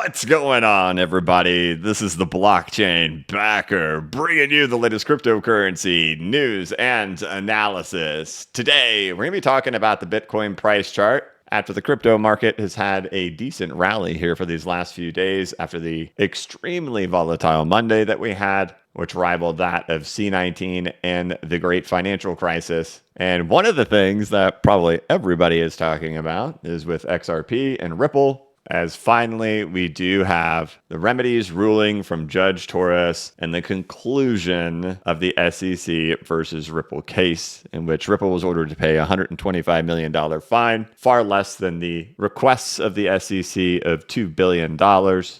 What's going on, everybody? This is the Blockchain Backer, bringing you the latest cryptocurrency news and analysis. Today, we're going to be talking about the Bitcoin price chart after the crypto market has had a decent rally here for these last few days after the extremely volatile Monday that we had, which rivaled that of C19 and the great financial crisis. And one of the things that probably everybody is talking about is with XRP and Ripple, as finally we do have the remedies ruling from Judge Torres and the conclusion of the SEC versus Ripple case, in which Ripple was ordered to pay a $125 million fine, far less than the requests of the SEC of $2 billion,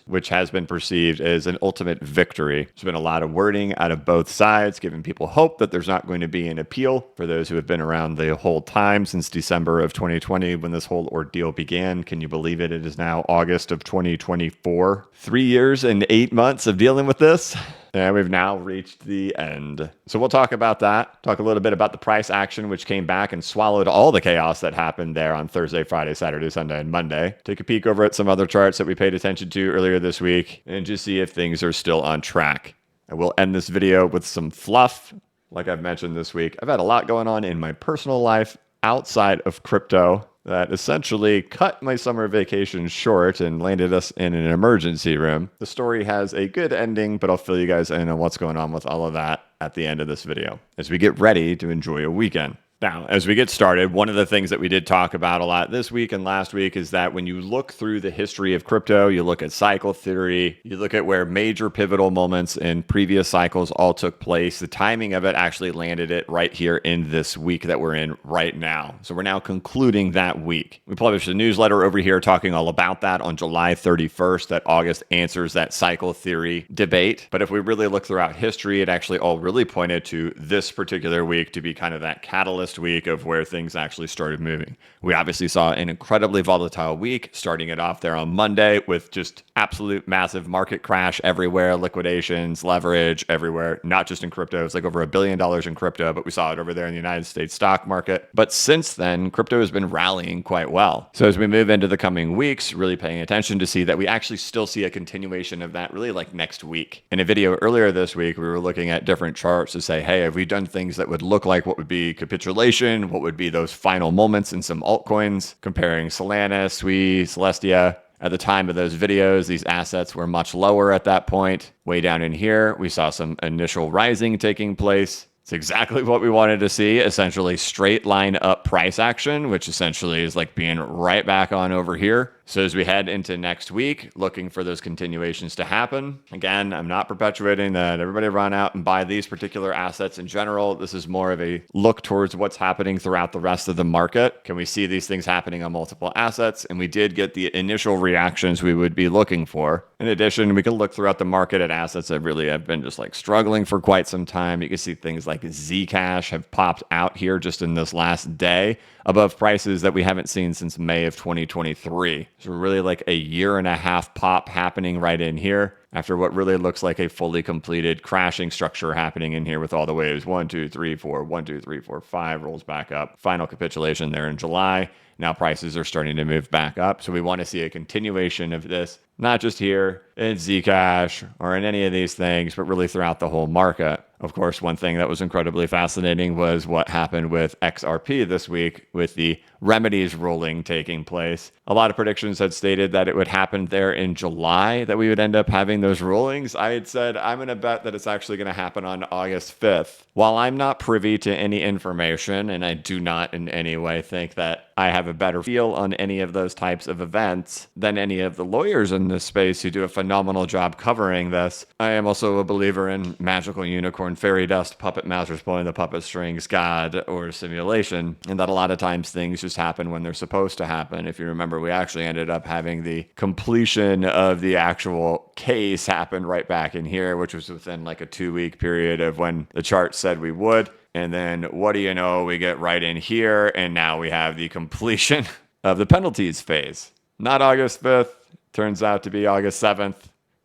which has been perceived as an ultimate victory. There's been a lot of wording out of both sides, giving people hope that there's not going to be an appeal. For those who have been around the whole time since December of 2020, when this whole ordeal began, can you believe it? It is now August of 2024. 3 years and 8 months of dealing with this. And we've now reached the end. So we'll talk about that. Talk a little bit about the price action, which came back and swallowed all the chaos that happened there on Thursday, Friday, Saturday, Sunday, and Monday. Take a peek over at some other charts that we paid attention to earlier this week and just see if things are still on track. I will end this video with some fluff. Like I've mentioned this week, I've had a lot going on in my personal life outside of crypto that essentially cut my summer vacation short and landed us in an emergency room. The story has a good ending, but I'll fill you guys in on what's going on with all of that at the end of this video as we get ready to enjoy a weekend. Now, as we get started, one of the things that we did talk about a lot this week and last week is that when you look through the history of crypto, you look at cycle theory, you look at where major pivotal moments in previous cycles all took place, the timing of it actually landed it right here in this week that we're in right now. So we're now concluding that week. We published a newsletter over here talking all about that on July 31st, that August answers that cycle theory debate. But if we really look throughout history, it actually all really pointed to this particular week to be kind of that catalyst week of where things actually started moving. We obviously saw an incredibly volatile week, starting it off there on Monday with just absolute massive market crash everywhere, liquidations, leverage everywhere, not just in crypto. It's like over $1 billion in crypto, but we saw it over there in the United States stock market. But since then, crypto has been rallying quite well. So as we move into the coming weeks, really paying attention to see that we actually still see a continuation of that really like next week. In a video earlier this week, we were looking at different charts to say, hey, have we done things that would look like what would be capitulation? What would be those final moments in some altcoins, comparing Solana, SUI, Celestia. At the time of those videos, these assets were much lower at that point. Way down in here, we saw some initial rising taking place. It's exactly what we wanted to see, essentially straight line up price action, which essentially is like being right back on over here. So as we head into next week, looking for those continuations to happen. Again, I'm not perpetuating that everybody run out and buy these particular assets in general. This is more of a look towards what's happening throughout the rest of the market. Can we see these things happening on multiple assets? And we did get the initial reactions we would be looking for. In addition, we can look throughout the market at assets that really have been just like struggling for quite some time. You can see things like Zcash have popped out here just in this last day above prices that we haven't seen since May of 2023. So really like a 1.5 year pop happening right in here after what really looks like a fully completed crashing structure happening in here with all the waves. 1, 2, 3, 4, 1, 2, 3, 4, 5 rolls back up. Final capitulation there in July. Now prices are starting to move back up. So we want to see a continuation of this, not just here in Zcash or in any of these things, but really throughout the whole market. Of course, one thing that was incredibly fascinating was what happened with XRP this week with the remedies ruling taking place. A lot of predictions had stated that it would happen there in July, that we would end up having those rulings. I had said, I'm going to bet that it's actually going to happen on August 5th. While I'm not privy to any information, and I do not in any way think that I have a better feel on any of those types of events than any of the lawyers in this space who do a phenomenal job covering this, I am also a believer in magical unicorn, fairy dust, puppet masters pulling the puppet strings, God, or simulation, and that a lot of times things just happen when they're supposed to happen. If you remember, we actually ended up having the completion of the actual case happen right back in here, which was within like a 2-week period of when the chart said we would. And then what do you know, we get right in here, and now we have the completion of the penalties phase. Not August 5th, turns out to be August 7th.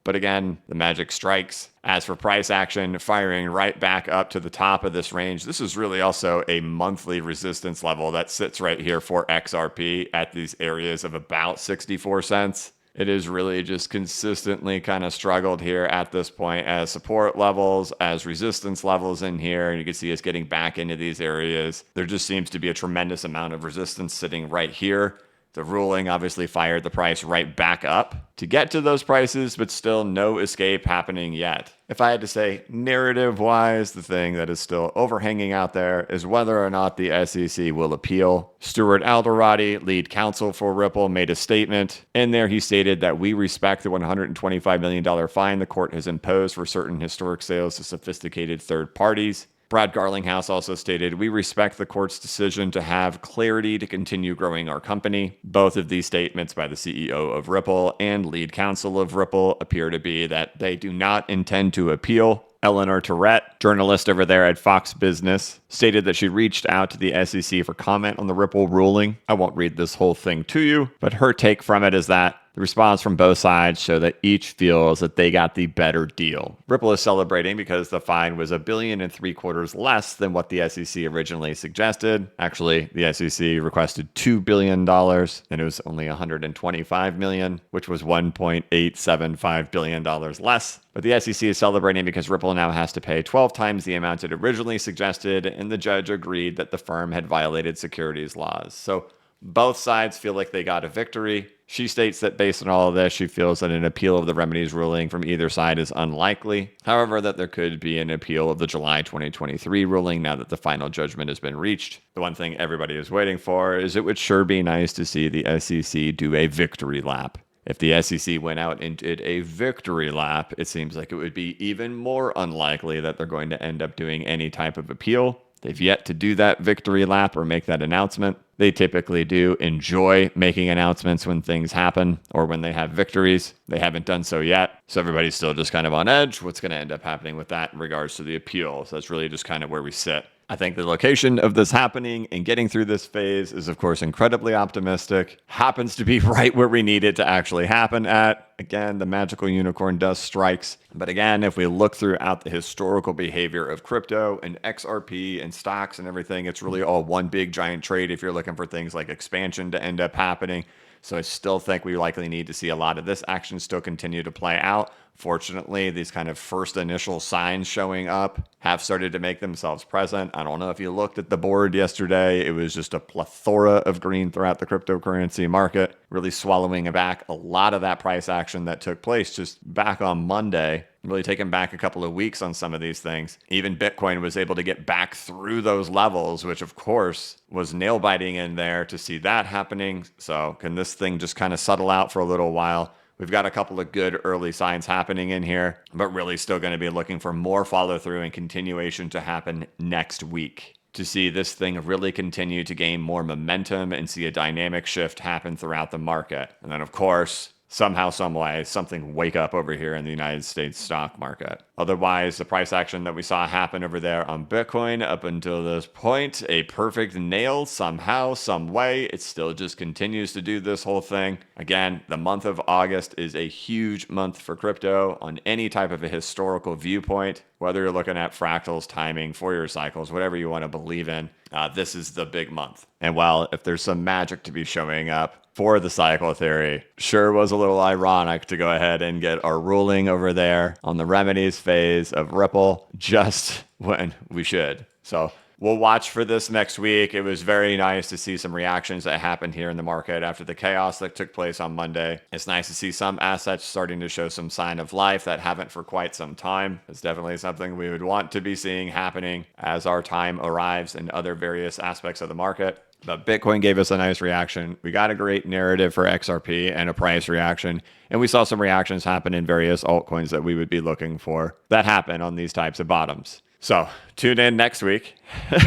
But again, the magic strikes. As for price action, firing right back up to the top of this range. This is really also a monthly resistance level that sits right here for XRP at these areas of about 64 cents. It is really just consistently kind of struggled here at this point as support levels, as resistance levels in here. And you can see us getting back into these areas. There just seems to be a tremendous amount of resistance sitting right here. The ruling obviously fired the price right back up to get to those prices, but still no escape happening yet. If I had to say narrative-wise, the thing that is still overhanging out there is whether or not the SEC will appeal. Stuart Alderati, lead counsel for Ripple, made a statement. In there, he stated that we respect the $125 million fine the court has imposed for certain historic sales to sophisticated third parties. Brad Garlinghouse also stated, we respect the court's decision to have clarity to continue growing our company. Both of these statements by the CEO of Ripple and lead counsel of Ripple appear to be that they do not intend to appeal. Eleanor Tourette, journalist over there at Fox Business, stated that she reached out to the SEC for comment on the Ripple ruling. I won't read this whole thing to you, but her take from it is that the response from both sides show that each feels that they got the better deal. Ripple is celebrating because the fine was $1.75 billion less than what the SEC originally suggested. Actually, the SEC requested $2 billion, and it was only $125 million, which was $1.875 billion less. But the SEC is celebrating because Ripple now has to pay 12 times the amount it originally suggested, and the judge agreed that the firm had violated securities laws. So both sides feel like they got a victory. She states that based on all of this, she feels that an appeal of the remedies ruling from either side is unlikely. However, that there could be an appeal of the July 2023 ruling now that the final judgment has been reached. The one thing everybody is waiting for is it would sure be nice to see the SEC do a victory lap. If the SEC went out and did a victory lap, it seems like it would be even more unlikely that they're going to end up doing any type of appeal. They've yet to do that victory lap or make that announcement. They typically do enjoy making announcements when things happen or when they have victories. They haven't done so yet. So everybody's still just kind of on edge. What's going to end up happening with that in regards to the appeal? So that's really just kind of where we sit. I think the location of this happening and getting through this phase is, of course, incredibly optimistic. Happens to be right where we need it to actually happen at. Again, the magical unicorn does strikes. But again, if we look throughout the historical behavior of crypto and XRP and stocks and everything, it's really all one big giant trade if you're looking for things like expansion to end up happening. So I still think we likely need to see a lot of this action still continue to play out. Fortunately, these kind of first initial signs showing up have started to make themselves present. I don't know if you looked at the board yesterday. It was just a plethora of green throughout the cryptocurrency market, really swallowing back a lot of that price action that took place just back on Monday. Really taking back a couple of weeks on some of these things. Even Bitcoin was able to get back through those levels, which of course was nail biting in there to see that happening. So can this thing just kind of settle out for a little while? We've got a couple of good early signs happening in here, but really still going to be looking for more follow through and continuation to happen next week to see this thing really continue to gain more momentum and see a dynamic shift happen throughout the market. And then of course, somehow, some way, something wake up over here in the United States stock market. Otherwise, the price action that we saw happen over there on Bitcoin up until this point, a perfect nail somehow, some way. It still just continues to do this whole thing. Again, the month of August is a huge month for crypto on any type of a historical viewpoint, whether you're looking at fractals, timing, Fourier cycles, whatever you want to believe in. This is the big month. And while if there's some magic to be showing up for the cycle theory, sure was a little ironic to go ahead and get our ruling over there on the remedies phase of Ripple just when we should. So we'll watch for this next week. It was very nice to see some reactions that happened here in the market after the chaos that took place on Monday. It's nice to see some assets starting to show some sign of life that haven't for quite some time. It's definitely something we would want to be seeing happening as our time arrives in other various aspects of the market. But Bitcoin gave us a nice reaction. We got a great narrative for XRP and a price reaction. And we saw some reactions happen in various altcoins that we would be looking for that happen on these types of bottoms. So tune in next week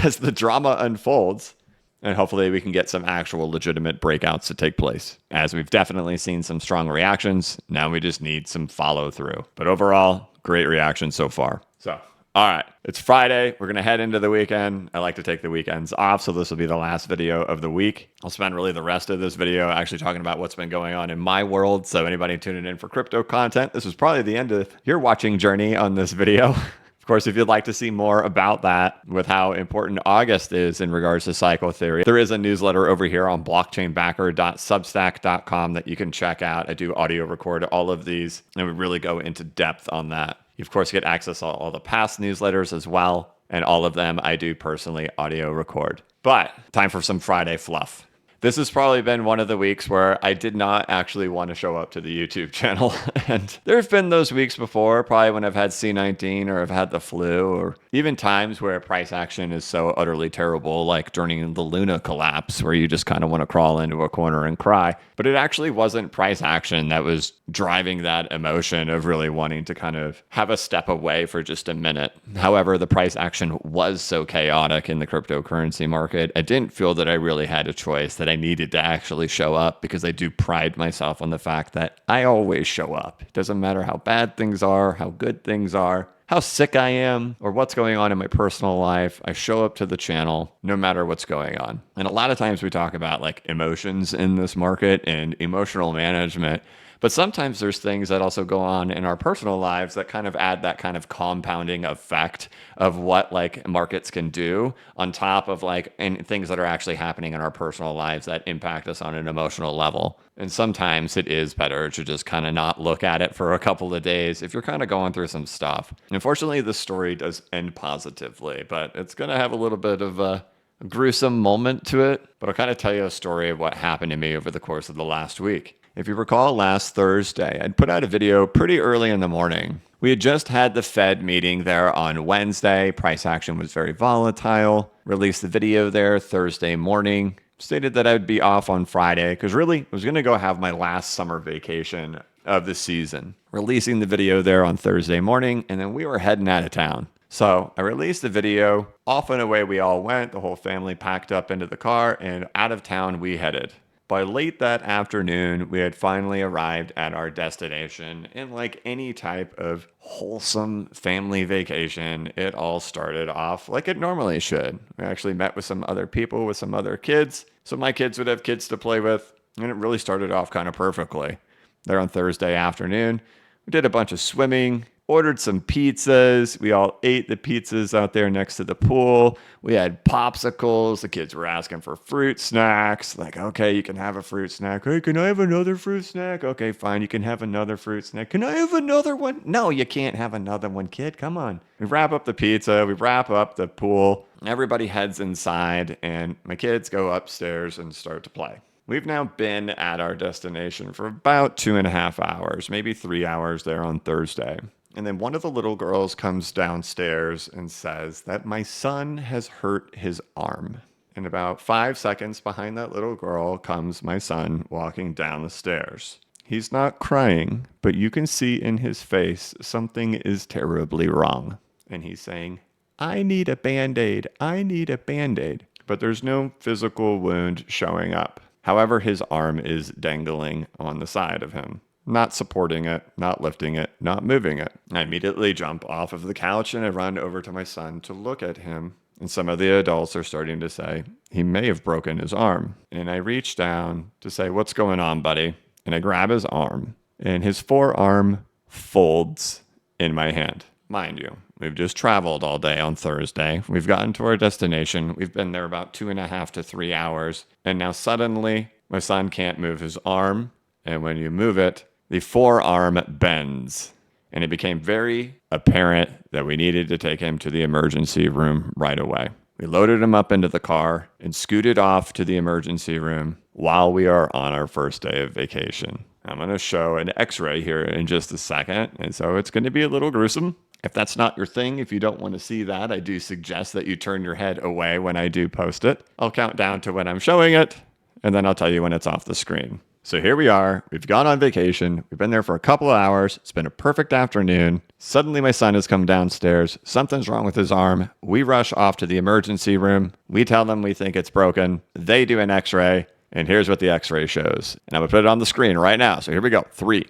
as the drama unfolds. And hopefully we can get some actual legitimate breakouts to take place. As we've definitely seen some strong reactions, now we just need some follow through. But overall, great reaction so far. So, all right, it's Friday. We're going to head into the weekend. I like to take the weekends off, so this will be the last video of the week. I'll spend really the rest of this video actually talking about what's been going on in my world. So anybody tuning in for crypto content, this was probably the end of your watching journey on this video. Of Of course, if you'd like to see more about that with how important August is in regards to cycle theory, there is a newsletter over here on blockchainbacker.substack.com that you can check out. I do audio record all of these, and we really go into depth on that. You, of course, get access to all the past newsletters as well, and all of them I do personally audio record. But time for some Friday fluff. This has probably been one of the weeks where I did not actually want to show up to the YouTube channel. And there have been those weeks before, probably when I've had C19 or I've had the flu, or even times where price action is so utterly terrible, like during the Luna collapse, where you just kind of want to crawl into a corner and cry. But it actually wasn't price action that was driving that emotion of really wanting to kind of have a step away for just a minute. However, the price action was so chaotic in the cryptocurrency market, I didn't feel that I really had a choice, that I needed to actually show up, because I do pride myself on the fact that I always show up. It doesn't matter how bad things are, how good things are, how sick I am, or what's going on in my personal life. I show up to the channel no matter what's going on. And a lot of times we talk about like emotions in this market and emotional management. But sometimes there's things that also go on in our personal lives that kind of add that kind of compounding effect of what like markets can do on top of like and things that are actually happening in our personal lives that impact us on an emotional level. And sometimes it is better to just kind of not look at it for a couple of days if you're kind of going through some stuff. Unfortunately, this story does end positively, but it's going to have a little bit of a gruesome moment to it. But I'll kind of tell you a story of what happened to me over the course of the last week. If you recall, last Thursday, I'd put out a video pretty early in the morning. We had just had the Fed meeting there on Wednesday. Price action was very volatile. Released the video there Thursday morning. Stated that I would be off on Friday because really I was going to go have my last summer vacation of the season. Releasing the video there on Thursday morning, and then we were heading out of town. So I released the video. Off and away we all went. The whole family packed up into the car, and out of town we headed. By late that afternoon, we had finally arrived at our destination. And like any type of wholesome family vacation, it all started off like it normally should. We actually met with some other people, with some other kids. So my kids would have kids to play with. And it really started off kind of perfectly. There on Thursday afternoon, we did a bunch of swimming, ordered some pizzas. We all ate the pizzas out there next to the pool. We had popsicles. The kids were asking for fruit snacks. Like, okay, you can have a fruit snack. Hey, can I have another fruit snack? Okay, fine, you can have another fruit snack. Can I have another one? No, you can't have another one, kid. Come on. We wrap up the pizza. We wrap up the pool. Everybody heads inside, and my kids go upstairs and start to play. We've now been at our destination for about 2.5 hours, maybe 3 hours there on Thursday. And then one of the little girls comes downstairs and says that my son has hurt his arm. And about 5 seconds behind that little girl comes my son walking down the stairs. He's not crying, but you can see in his face something is terribly wrong. And he's saying, I need a Band-Aid. I need a Band-Aid. But there's no physical wound showing up. However, his arm is dangling on the side of him. Not supporting it, not lifting it, not moving it. I immediately jump off of the couch and I run over to my son to look at him. And some of the adults are starting to say, he may have broken his arm. And I reach down to say, what's going on, buddy? And I grab his arm, and his forearm folds in my hand. Mind you, we've just traveled all day on Thursday. We've gotten to our destination. We've been there about 2.5 to 3 hours. And now suddenly my son can't move his arm. And when you move it, the forearm bends, and it became very apparent that we needed to take him to the emergency room right away. We loaded him up into the car and scooted off to the emergency room while we are on our first day of vacation. I'm going to show an x-ray here in just a second, and so it's going to be a little gruesome. If that's not your thing, if you don't want to see that, I do suggest that you turn your head away when I do post it. I'll count down to when I'm showing it, and then I'll tell you when it's off the screen. So here we are. We've gone on vacation. We've been there for a couple of hours. It's been a perfect afternoon. Suddenly my son has come downstairs. Something's wrong with his arm. We rush off to the emergency room. We tell them we think it's broken. They do an x-ray, and here's what the x-ray shows. And I'm going to put it on the screen right now. So here we go. 3,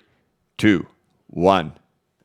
2, 1.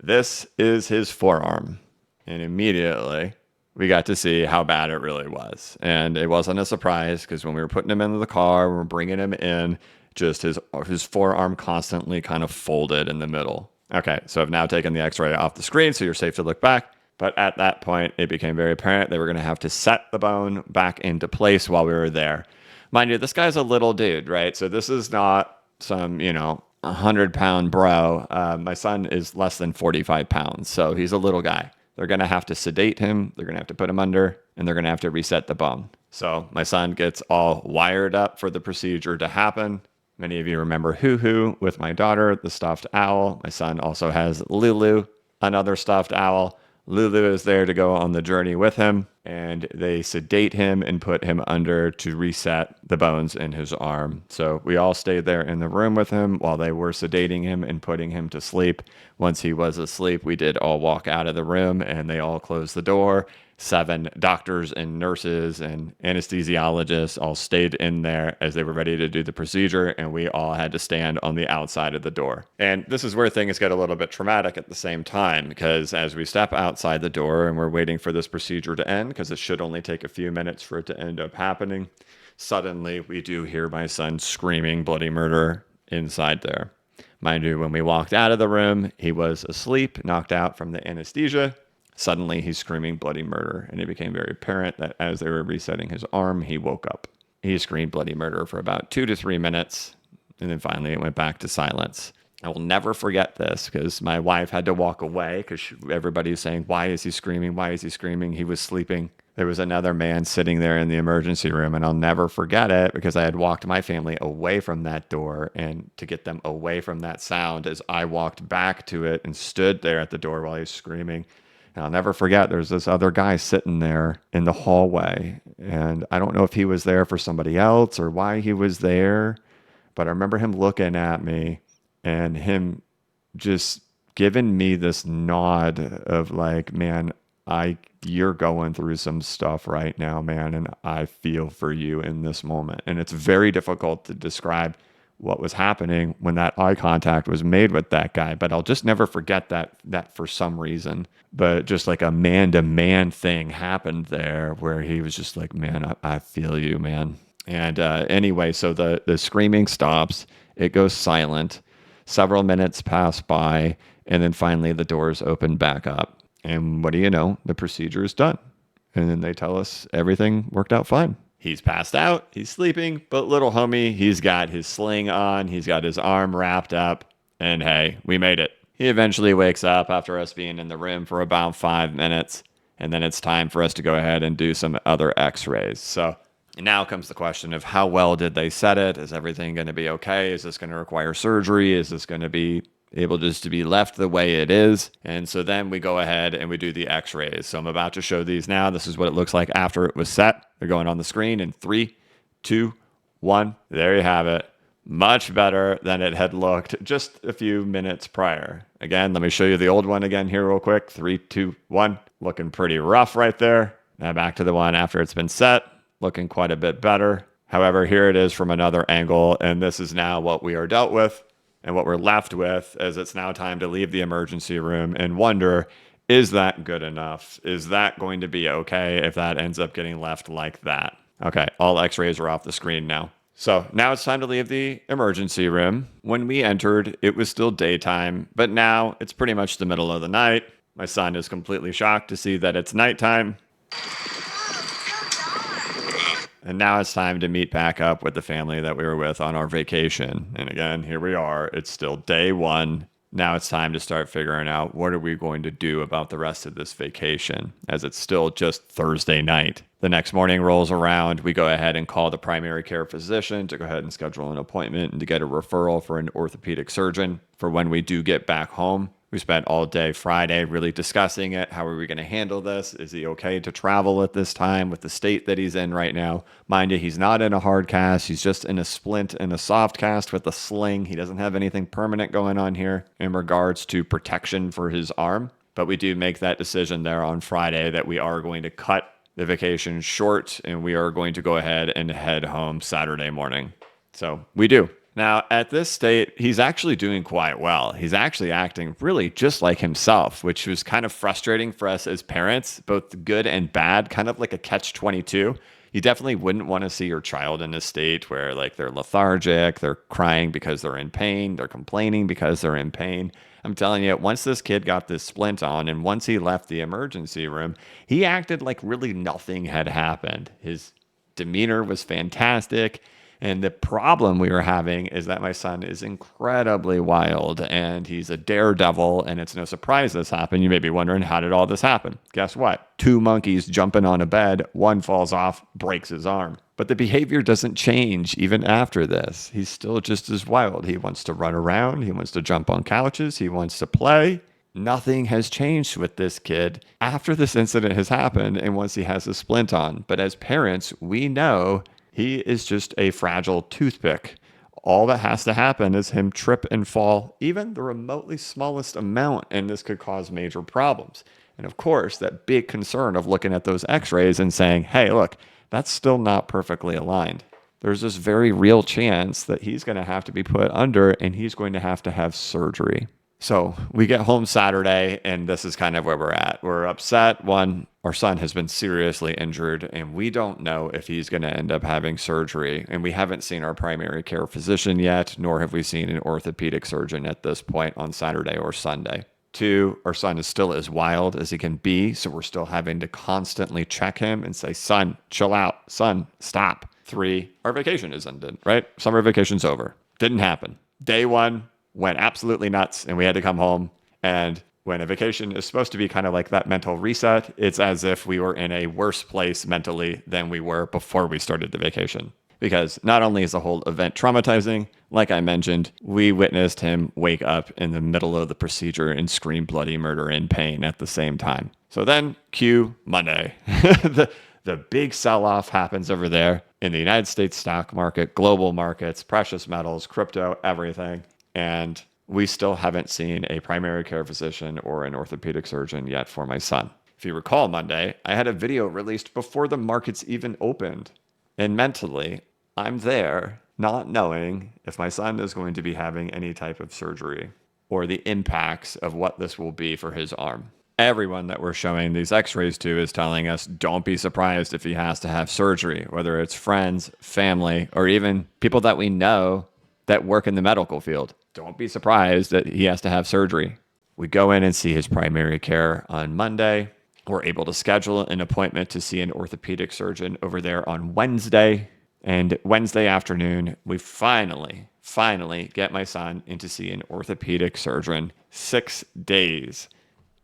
This is his forearm. And immediately we got to see how bad it really was. And it wasn't a surprise because when we were putting him into the car, we were bringing him in, just his forearm constantly kind of folded in the middle. Okay, so I've now taken the x-ray off the screen so you're safe to look back. But at that point, it became very apparent they were going to have to set the bone back into place while we were there. Mind you, this guy's a little dude, right? So this is not some, 100-pound bro. My son is less than 45 pounds, so he's a little guy. They're going to have to sedate him. They're going to have to put him under, and they're going to have to reset the bone. So my son gets all wired up for the procedure to happen. Many of you remember Hoo Hoo with my daughter, the stuffed owl. My son also has Lulu, another stuffed owl. Lulu is there to go on the journey with him, and they sedate him and put him under to reset the bones in his arm. So we all stayed there in the room with him while they were sedating him and putting him to sleep. Once he was asleep, we did all walk out of the room, and they all closed the door. 7 doctors and nurses and anesthesiologists all stayed in there as they were ready to do the procedure, and we all had to stand on the outside of the door. And this is where things get a little bit traumatic at the same time, because as we step outside the door and we're waiting for this procedure to end, because it should only take a few minutes for it to end up happening, suddenly we do hear my son screaming bloody murder inside there. Mind you, when we walked out of the room, he was asleep, knocked out from the anesthesia. Suddenly, he's screaming bloody murder, and it became very apparent that as they were resetting his arm, he woke up. He screamed bloody murder for about 2 to 3 minutes, and then finally it went back to silence. I will never forget this because my wife had to walk away because everybody was saying, why is he screaming? Why is he screaming? He was sleeping. There was another man sitting there in the emergency room, and I'll never forget it because I had walked my family away from that door, and to get them away from that sound as I walked back to it and stood there at the door while he was screaming. And I'll never forget, there's this other guy sitting there in the hallway. And I don't know if he was there for somebody else or why he was there. But I remember him looking at me and him just giving me this nod of like, man, you're going through some stuff right now, man. And I feel for you in this moment. And it's very difficult to describe what was happening when that eye contact was made with that guy. But I'll just never forget that for some reason. But just like a man-to-man thing happened there where he was just like, man, I feel you, man. And anyway, so the screaming stops. It goes silent. Several minutes pass by. And then finally the doors open back up. And what do you know? The procedure is done. And then they tell us everything worked out fine. He's passed out, he's sleeping, but little homie, he's got his sling on, he's got his arm wrapped up, and hey, we made it. He eventually wakes up after us being in the room for about 5 minutes, and then it's time for us to go ahead and do some other x-rays. So now comes the question of how well did they set it? Is everything going to be okay? Is this going to require surgery? Is this going to be able just to be left the way it is? And so then we go ahead and we do the x-rays. So I'm about to show these now. This is what it looks like after it was set. They're going on the screen in 3, 2, 1. There you have it. Much better than it had looked just a few minutes prior. Again, let me show you the old one again here real quick. 3, 2, 1. Looking pretty rough right there. Now back to the one after it's been set. Looking quite a bit better. However, here it is from another angle, and this is now what we are dealt with. And what we're left with is it's now time to leave the emergency room and wonder, is that good enough? Is that going to be okay if that ends up getting left like that? Okay, all x-rays are off the screen now. So now it's time to leave the emergency room. When we entered, it was still daytime, but now it's pretty much the middle of the night. My son is completely shocked to see that it's nighttime. And now it's time to meet back up with the family that we were with on our vacation. And again, here we are. It's still day 1. Now it's time to start figuring out what are we going to do about the rest of this vacation, as it's still just Thursday night. The next morning rolls around. We go ahead and call the primary care physician to go ahead and schedule an appointment and to get a referral for an orthopedic surgeon for when we do get back home. We spent all day Friday really discussing it. How are we going to handle this? Is he okay to travel at this time with the state that he's in right now? Mind you, he's not in a hard cast. He's just in a splint and a soft cast with a sling. He doesn't have anything permanent going on here in regards to protection for his arm. But we do make that decision there on Friday that we are going to cut the vacation short and we are going to go ahead and head home Saturday morning. So we do. Now, at this state, he's actually doing quite well. He's actually acting really just like himself, which was kind of frustrating for us as parents, both good and bad, kind of like a catch-22. You definitely wouldn't want to see your child in a state where like they're lethargic, they're crying because they're in pain, they're complaining because they're in pain. I'm telling you, once this kid got this splint on and once he left the emergency room, he acted like really nothing had happened. His demeanor was fantastic. And the problem we were having is that my son is incredibly wild and he's a daredevil. And it's no surprise this happened. You may be wondering, how did all this happen? Guess what? Two monkeys jumping on a bed, one falls off, breaks his arm. But the behavior doesn't change even after this. He's still just as wild. He wants to run around, he wants to jump on couches, he wants to play. Nothing has changed with this kid after this incident has happened and once he has a splint on. But as parents, we know he is just a fragile toothpick. All that has to happen is him trip and fall, even the remotely smallest amount, and this could cause major problems. And of course, that big concern of looking at those x-rays and saying, hey, look, that's still not perfectly aligned. There's this very real chance that he's going to have to be put under and he's going to have surgery. So we get home Saturday, and this is kind of where we're at. We're upset. One, our son has been seriously injured, and we don't know if he's going to end up having surgery. And we haven't seen our primary care physician yet, nor have we seen an orthopedic surgeon at this point on Saturday or Sunday. Two, our son is still as wild as he can be, so we're still having to constantly check him and say, son, chill out. Son, stop. Three, our vacation is ended, right? Summer vacation's over. Didn't happen. Day one, went absolutely nuts and we had to come home. And when a vacation is supposed to be kind of like that mental reset, it's as if we were in a worse place mentally than we were before we started the vacation. Because not only is the whole event traumatizing, like I mentioned, we witnessed him wake up in the middle of the procedure and scream bloody murder in pain at the same time. So then cue Monday. The big sell-off happens over there in the United States stock market, global markets, precious metals, crypto, everything. And we still haven't seen a primary care physician or an orthopedic surgeon yet for my son. If you recall Monday, I had a video released before the markets even opened. And mentally, I'm there not knowing if my son is going to be having any type of surgery or the impacts of what this will be for his arm. Everyone that we're showing these x-rays to is telling us don't be surprised if he has to have surgery, whether it's friends, family, or even people that we know that work in the medical field. Don't be surprised that he has to have surgery. We go in and see his primary care on Monday. We're able to schedule an appointment to see an orthopedic surgeon over there on Wednesday. And Wednesday afternoon, we finally get my son in to see an orthopedic surgeon 6 days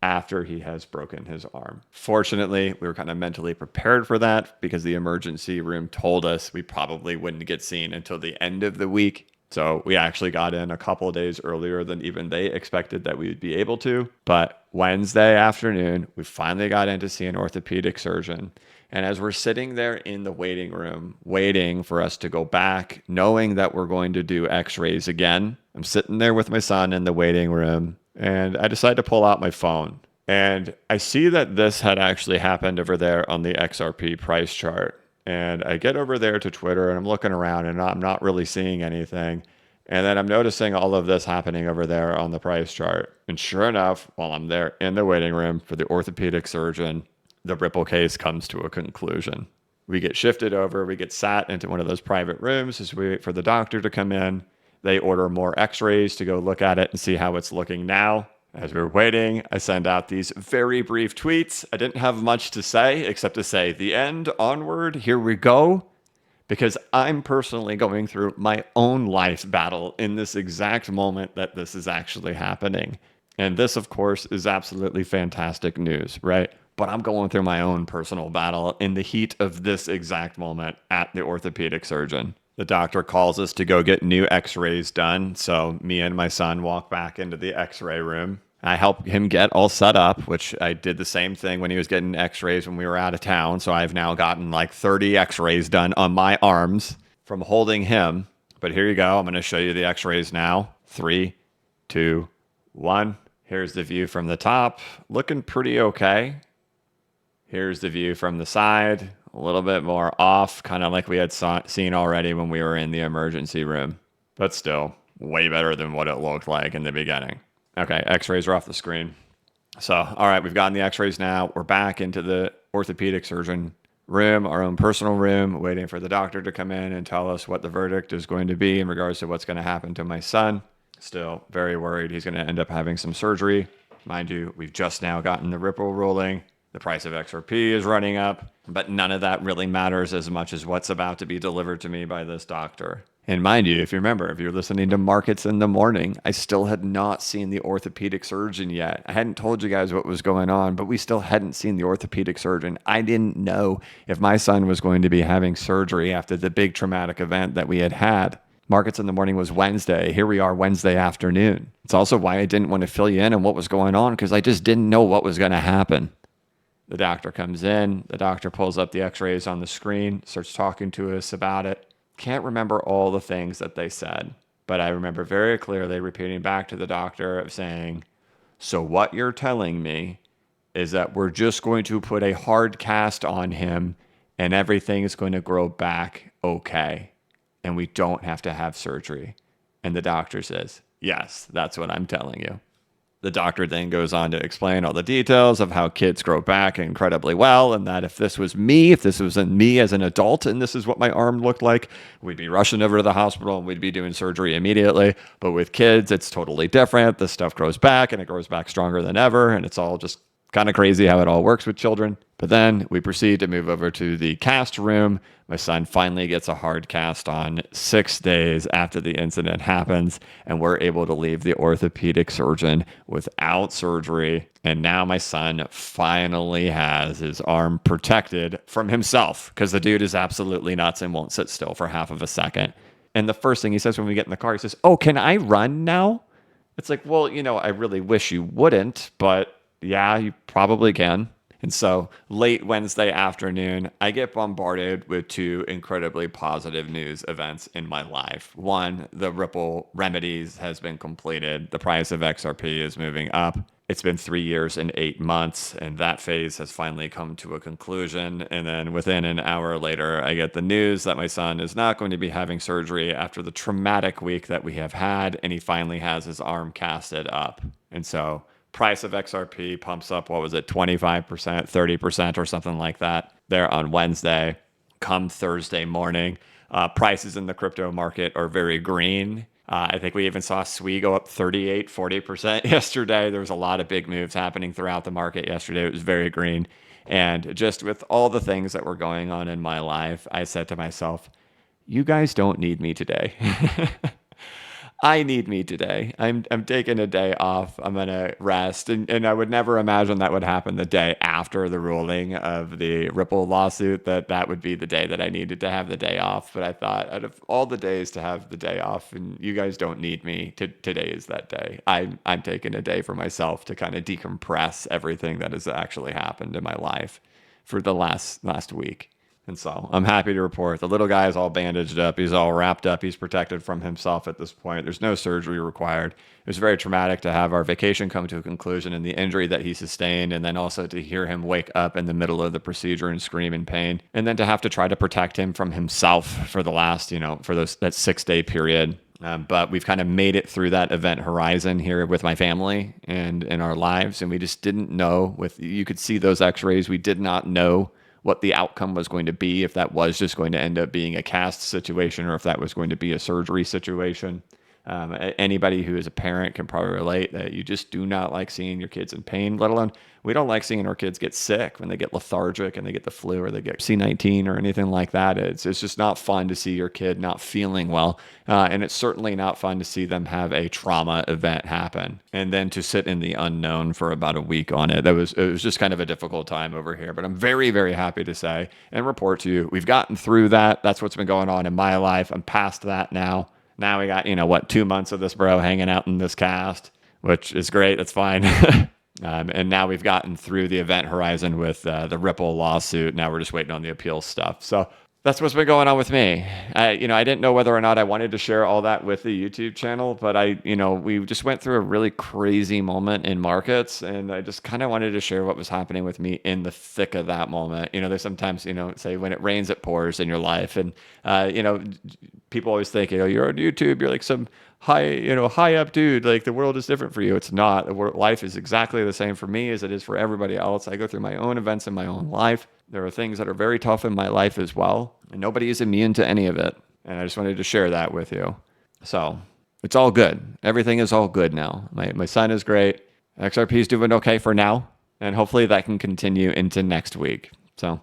after he has broken his arm. Fortunately, we were kind of mentally prepared for that because the emergency room told us we probably wouldn't get seen until the end of the week. So we actually got in a couple of days earlier than even they expected that we would be able to. But Wednesday afternoon, we finally got in to see an orthopedic surgeon. And as we're sitting there in the waiting room, waiting for us to go back, knowing that we're going to do x-rays again, I'm sitting there with my son in the waiting room, and I decide to pull out my phone. And I see that this had actually happened over there on the XRP price chart. And I get over there to Twitter and I'm looking around and I'm not really seeing anything. And then I'm noticing all of this happening over there on the price chart. And sure enough, while I'm there in the waiting room for the orthopedic surgeon, the Ripple case comes to a conclusion. We get shifted over, we get sat into one of those private rooms as we wait for the doctor to come in. They order more x-rays to go look at it and see how it's looking now. As we were waiting, I send out these very brief tweets. I didn't have much to say except to say, the end, onward, here we go. Because I'm personally going through my own life battle in this exact moment that this is actually happening. And this, of course, is absolutely fantastic news, right? But I'm going through my own personal battle in the heat of this exact moment at the orthopedic surgeon. The doctor calls us to go get new x-rays done. So me and my son walk back into the x-ray room. I help him get all set up, which I did the same thing when he was getting x-rays when we were out of town. So I've now gotten like 30 x-rays done on my arms from holding him. But here you go. I'm going to show you the x-rays now. 3, 2, 1. Here's the view from the top. Looking pretty okay. Here's the view from the side. A little bit more off, kind of like we had seen already when we were in the emergency room. But still, way better than what it looked like in the beginning. Okay, x-rays are off the screen. So, all right, we've gotten the x-rays now. We're back into the orthopedic surgeon room, our own personal room, waiting for the doctor to come in and tell us what the verdict is going to be in regards to what's going to happen to my son. Still very worried he's going to end up having some surgery. Mind you, we've just now gotten the Ripple ruling. The price of XRP is running up, but none of that really matters as much as what's about to be delivered to me by this doctor. And mind you, if you remember, if you're listening to Markets in the Morning, I still had not seen the orthopedic surgeon yet. I hadn't told you guys what was going on, but we still hadn't seen the orthopedic surgeon. I didn't know if my son was going to be having surgery after the big traumatic event that we had had. Markets in the Morning was Wednesday. Here we are Wednesday afternoon. It's also why I didn't want to fill you in on what was going on, because I just didn't know what was going to happen. The doctor comes in. The doctor pulls up the x-rays on the screen, starts talking to us about it. Can't remember all the things that they said, but I remember very clearly repeating back to the doctor of saying, so what you're telling me is that we're just going to put a hard cast on him and everything is going to grow back okay, and we don't have to have surgery. And the doctor says, yes, that's what I'm telling you. The doctor then goes on to explain all the details of how kids grow back incredibly well, and that if this was me as an adult and this is what my arm looked like, we'd be rushing over to the hospital and we'd be doing surgery immediately. But with kids, it's totally different. This stuff grows back and it grows back stronger than ever, and it's all just kind of crazy how it all works with children. But then we proceed to move over to the cast room. My son finally gets a hard cast on 6 days after the incident happens, and we're able to leave the orthopedic surgeon without surgery. And now my son finally has his arm protected from himself, because the dude is absolutely nuts and won't sit still for half of a second. And the first thing he says when we get in the car, he says, "Oh, can I run now?" It's like, well, I really wish you wouldn't, but yeah, you probably can. And so late Wednesday afternoon, I get bombarded with two incredibly positive news events in my life. One, the Ripple remedies has been completed. The price of XRP is moving up. It's been 3 years and 8 months, and that phase has finally come to a conclusion. And then within an hour later, I get the news that my son is not going to be having surgery after the traumatic week that we have had, and he finally has his arm casted up. And so price of XRP pumps up, 25%, 30% or something like that there on Wednesday. Come Thursday morning, prices in the crypto market are very green. I think we even saw SWI go up 38, 40% yesterday. There was a lot of big moves happening throughout the market yesterday. It was very green. And just with all the things that were going on in my life, I said to myself, you guys don't need me today. I need me today. I'm taking a day off. I'm going to rest. And I would never imagine that would happen the day after the ruling of the Ripple lawsuit, that would be the day that I needed to have the day off. But I thought, out of all the days to have the day off, and you guys don't need me, today is that day. I'm taking a day for myself to kind of decompress everything that has actually happened in my life for the last week. And so I'm happy to report the little guy is all bandaged up. He's all wrapped up. He's protected from himself at this point. There's no surgery required. It was very traumatic to have our vacation come to a conclusion and the injury that he sustained, and then also to hear him wake up in the middle of the procedure and scream in pain, and then to have to try to protect him from himself for the last, for that 6-day period. But we've kind of made it through that event horizon here with my family and in our lives. And we just didn't know, you could see those x-rays. We did not know what the outcome was going to be, if that was just going to end up being a cast situation or if that was going to be a surgery situation. Anybody who is a parent can probably relate that you just do not like seeing your kids in pain, let alone we don't like seeing our kids get sick when they get lethargic and they get the flu or they get C19 or anything like that. It's just not fun to see your kid not feeling well. And it's certainly not fun to see them have a trauma event happen and then to sit in the unknown for about a week on it. It was just kind of a difficult time over here, but I'm very, very happy to say and report to you, we've gotten through that. That's what's been going on in my life. I'm past that now. Now we got, 2 months of this bro hanging out in this cast, which is great. That's fine. And now we've gotten through the event horizon with the Ripple lawsuit. Now we're just waiting on the appeals stuff. So that's what's been going on with me. I didn't know whether or not I wanted to share all that with the YouTube channel, but we just went through a really crazy moment in markets, and I just kind of wanted to share what was happening with me in the thick of that moment. There's sometimes, say when it rains, it pours in your life. And, people always think, you're on YouTube, you're like some high up dude, like the world is different for you. It's not. Life is exactly the same for me as it is for everybody else. I go through my own events in my own life. There are things that are very tough in my life as well, and nobody is immune to any of it. And I just wanted to share that with you. So it's all good. Everything is all good now. My son is great. XRP is doing okay for now, and hopefully that can continue into next week. So,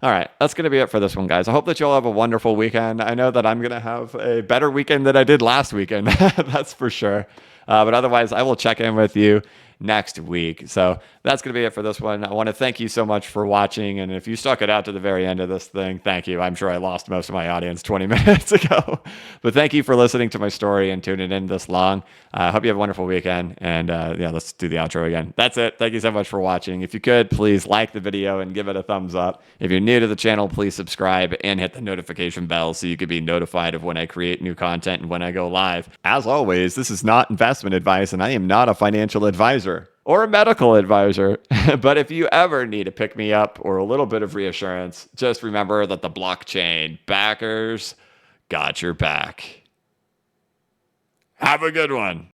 all right, that's going to be it for this one, guys. I hope that you all have a wonderful weekend. I know that I'm going to have a better weekend than I did last weekend. That's for sure. But otherwise, I will check in with you next week. So that's going to be it for this one. I want to thank you so much for watching. And if you stuck it out to the very end of this thing, thank you. I'm sure I lost most of my audience 20 minutes ago. But thank you for listening to my story and tuning in this long. I hope you have a wonderful weekend. And yeah, let's do the outro again. That's it. Thank you so much for watching. If you could, please like the video and give it a thumbs up. If you're new to the channel, please subscribe and hit the notification bell so you can be notified of when I create new content and when I go live. As always, this is not investment advice, and I am not a financial advisor or a medical advisor. But if you ever need to pick me up or a little bit of reassurance, just remember that the blockchain backers got your back. Have a good one.